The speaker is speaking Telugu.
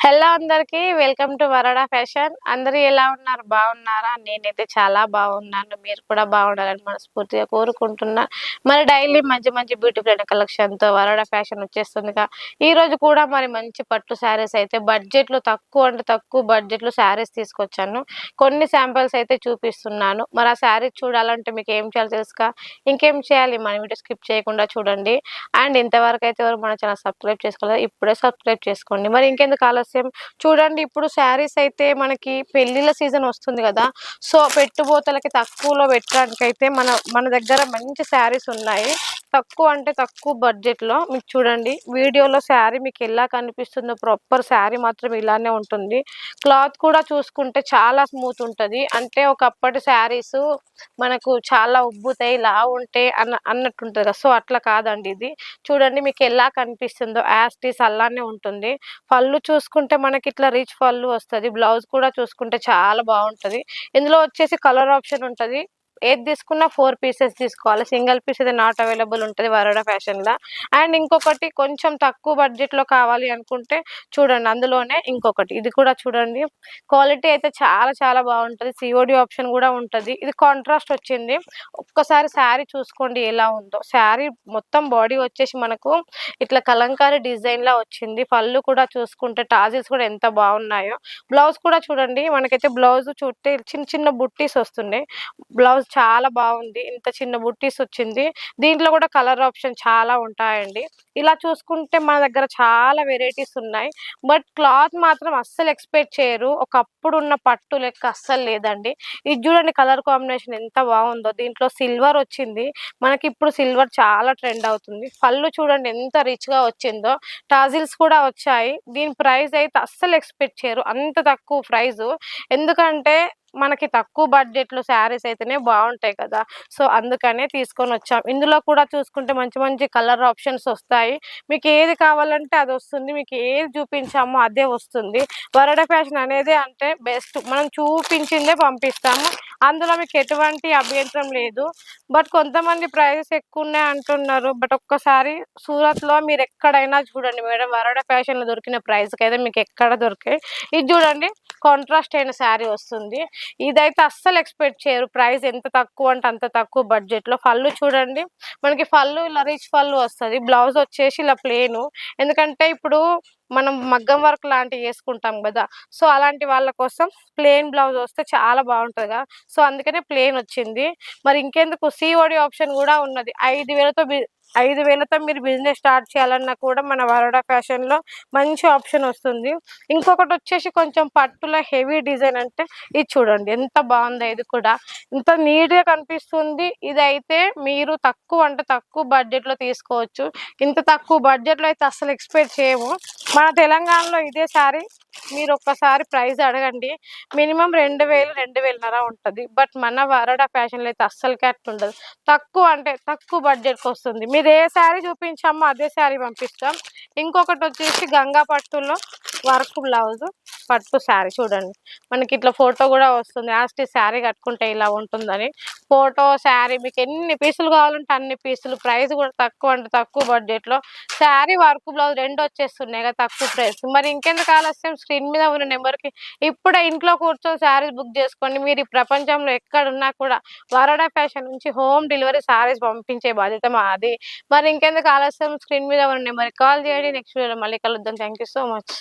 హలో అందరికి వెల్కమ్ టు వరడా ఫ్యాషన్. అందరూ ఎలా ఉన్నారు? బాగున్నారా? నేనైతే చాలా బాగున్నాను. మీరు కూడా బాగుండాలని మనస్ఫూర్తిగా కోరుకుంటున్నా. మరి డైలీ మంచి మంచి బ్యూటీ బ్రాండ్ కలెక్షన్తో వరడా ఫ్యాషన్ వచ్చేస్తుందిగా. ఈ రోజు కూడా మరి మంచి పట్టు శారీస్ అయితే బడ్జెట్లో తక్కువ అంటే తక్కువ బడ్జెట్లో శారీస్ తీసుకొచ్చాను. కొన్ని శాంపిల్స్ అయితే చూపిస్తున్నాను. మరి ఆ శారీస్ చూడాలంటే మీకు ఏం చేయాలో తెలుసుగా. ఇంకేం చేయాలి, మన వీడియో స్కిప్ చేయకుండా చూడండి. అండ్ ఇంతవరకు అయితే ఎవరు మన ఛానల్ సబ్స్క్రైబ్ చేసుకోలేదు, ఇప్పుడే సబ్స్క్రైబ్ చేసుకోండి. మరి ఇంకెందుకు ఆలస్యం, చూడండి. ఇప్పుడు శారీస్ అయితే మనకి పెళ్లిళ్ళ సీజన్ వస్తుంది కదా. సో పెట్టుబోతలకి తక్కువలో పెట్టడానికి అయితే మన మన దగ్గర మంచి శారీస్ ఉన్నాయి. తక్కువ అంటే తక్కువ బడ్జెట్ లో. మీకు చూడండి, వీడియోలో శారీ మీకు ఎలా కనిపిస్తుందో ప్రాపర్ శారీ మాత్రం ఇలానే ఉంటుంది. క్లాత్ కూడా చూసుకుంటే చాలా స్మూత్ ఉంటుంది. అంటే ఒకప్పటి శారీస్ మనకు చాలా ఉబ్బుతాయి, లా ఉంటే అన్నట్టుంటది కదా. సో అట్లా కాదండి ఇది. చూడండి మీకు ఎలా కనిపిస్తుందో యాస్టీస్ అలానే ఉంటుంది. పళ్ళు చూసుకుంటే మనకి ఇట్లా రిచ్ పళ్ళు వస్తుంది. బ్లౌజ్ కూడా చూసుకుంటే చాలా బాగుంటది. ఇందులో వచ్చేసి కలర్ ఆప్షన్ ఉంటది. ఏది తీసుకున్నా 4 పీసెస్ తీసుకోవాలి. సింగిల్ పీస్ అయితే నాట్ అవైలబుల్ ఉంటుంది వరోడా ఫ్యాషన్లో. అండ్ ఇంకొకటి కొంచెం తక్కువ బడ్జెట్లో కావాలి అనుకుంటే చూడండి, అందులోనే ఇంకొకటి ఇది కూడా చూడండి. క్వాలిటీ అయితే చాలా చాలా బాగుంటుంది. సిఓడి ఆప్షన్ కూడా ఉంటుంది. ఇది కాంట్రాస్ట్ వచ్చింది. ఒక్కసారి శారీ చూసుకోండి ఎలా ఉందో. శారీ మొత్తం బాడీ వచ్చేసి మనకు ఇట్లా కలంకారీ డిజైన్ లా వచ్చింది. పళ్ళు కూడా చూసుకుంటే టాజిల్స్ కూడా ఎంత బాగున్నాయో. బ్లౌజ్ కూడా చూడండి, మనకైతే బ్లౌజ్ చుట్టే చిన్న చిన్న బుట్టీస్ వస్తున్నాయి. బ్లౌజ్ చాలా బాగుంది. ఇంత చిన్న బుట్టీస్ వచ్చింది. దీంట్లో కూడా కలర్ ఆప్షన్ చాలా ఉంటాయండి. ఇలా చూసుకుంటే మన దగ్గర చాలా వెరైటీస్ ఉన్నాయి. బట్ క్లాత్ మాత్రం అస్సలు ఎక్స్పెక్ట్ చేయరు. ఒకప్పుడు ఉన్న పట్టు లెక్క అస్సలు లేదండి. ఇది చూడండి, కలర్ కాంబినేషన్ ఎంత బాగుందో. దీంట్లో సిల్వర్ వచ్చింది. మనకి ఇప్పుడు సిల్వర్ చాలా ట్రెండ్ అవుతుంది. పళ్ళు చూడండి ఎంత రిచ్ గా వచ్చిందో. టాజిల్స్ కూడా వచ్చాయి. దీని ప్రైస్ అయితే అస్సలు ఎక్స్పెక్ట్ చేయరు అంత తక్కువ ప్రైస్. ఎందుకంటే మనకి తక్కువ బడ్జెట్లో శారీస్ అయితేనే బాగుంటాయి కదా. సో అందుకనే తీసుకొని వచ్చాం. ఇందులో కూడా చూసుకుంటే మంచి మంచి కలర్ ఆప్షన్స్ వస్తాయి. మీకు ఏది కావాలంటే అది వస్తుంది. మీకు ఏది చూపించామో అదే వస్తుంది. వరడా ఫ్యాషన్ అనేది అంటే బెస్ట్. మనం చూపించిందే పంపిస్తాము. అందులో మీకు ఎటువంటి అభ్యంతరం లేదు. బట్ కొంతమంది ప్రైజెస్ ఎక్కువ ఉన్నాయి అంటున్నారు. బట్ ఒక్కసారి సూరత్లో మీరు ఎక్కడైనా చూడండి మేడం, వరడా ఫ్యాషన్లో దొరికిన ప్రైస్కి అయితే మీకు ఎక్కడ దొరికాయి. ఇది చూడండి, కాంట్రాస్ట్ అయిన శారీ వస్తుంది. ఇదైతే అస్సలు ఎక్స్పెక్ట్ చేయరు. ప్రైస్ ఎంత తక్కువ అంటే అంత తక్కువ బడ్జెట్లో. పళ్ళు చూడండి, మనకి పళ్ళు ఇలా రిచ్ పళ్ళు వస్తుంది. బ్లౌజ్ వచ్చేసి ఇలా ప్లేను. ఎందుకంటే ఇప్పుడు మనం మగ్గం వర్క్ లాంటివి వేసుకుంటాం కదా. సో అలాంటి వాళ్ళ కోసం ప్లేన్ బ్లౌజ్ వస్తే చాలా బాగుంటుంది కదా. సో అందుకనే ప్లేన్ వచ్చింది. మరి ఇంకెందుకు, సిఓడి ఆప్షన్ కూడా ఉన్నది. 5,000తో మీరు బిజినెస్ స్టార్ట్ చేయాలన్నా కూడా మన వరోడా ఫ్యాషన్లో మంచి ఆప్షన్ వస్తుంది. ఇంకొకటి వచ్చేసి కొంచెం పట్టులో హెవీ డిజైన్ అంటే ఇది చూడండి ఎంత బాగుందో. ఇది కూడా ఇంత నీట్గా కనిపిస్తుంది. ఇదైతే మీరు తక్కువ అంటే తక్కువ బడ్జెట్లో తీసుకోవచ్చు. ఇంత తక్కువ బడ్జెట్లో అయితే అస్సలు ఎక్స్పెక్ట్ చేయము. మన తెలంగాణలో ఇదే శారీ మీరు ఒక్కసారి ప్రైస్ అడగండి, మినిమం 2,000 2,500 ఉంటుంది. బట్ మన వరోడా ఫ్యాషన్లో అయితే అస్సలు క్యాట్ ఉండదు. తక్కువ అంటే తక్కువ బడ్జెట్కి వస్తుంది. మీరు ఏ శారీ చూపించామో అదే శారీ పంపిస్తాం. ఇంకొకటి వచ్చేసి గంగా పట్టులో వర్క్ బ్లౌజ్ పట్టు శారీ చూడండి. మనకి ఇట్లా ఫోటో కూడా వస్తుంది. యాస్టీ శారీ కట్టుకుంటే ఇలా ఉంటుందని. ఫోటో శారీ మీకు ఎన్ని పీసులు కావాలంటే అన్ని పీసులు. ప్రైస్ కూడా తక్కువ అంటే తక్కువ బడ్జెట్లో. శారీ వర్క్ బ్లౌజ్ రెండు వచ్చేస్తున్నాయి కదా తక్కువ ప్రైస్. మరి ఇంకెందుకు ఆలస్యం, స్క్రీన్ మీద ఉన్న నెంబర్కి ఇప్పుడే ఇంట్లో కూర్చొని శారీస్ బుక్ చేసుకోండి. మీరు ఈ ప్రపంచంలో ఎక్కడున్నా కూడా వరోడా ఫ్యాషన్ నుంచి హోమ్ డెలివరీ శారీస్ పంపించే బాధ్యత మాది. మరి ఇంకెందుకు ఆలస్యం, స్క్రీన్ మీద ఉన్న నెంబర్కి కాల్ చేయండి. నెక్స్ట్ వీడియోలో మళ్ళీ కలుద్దాం. Thank you so much.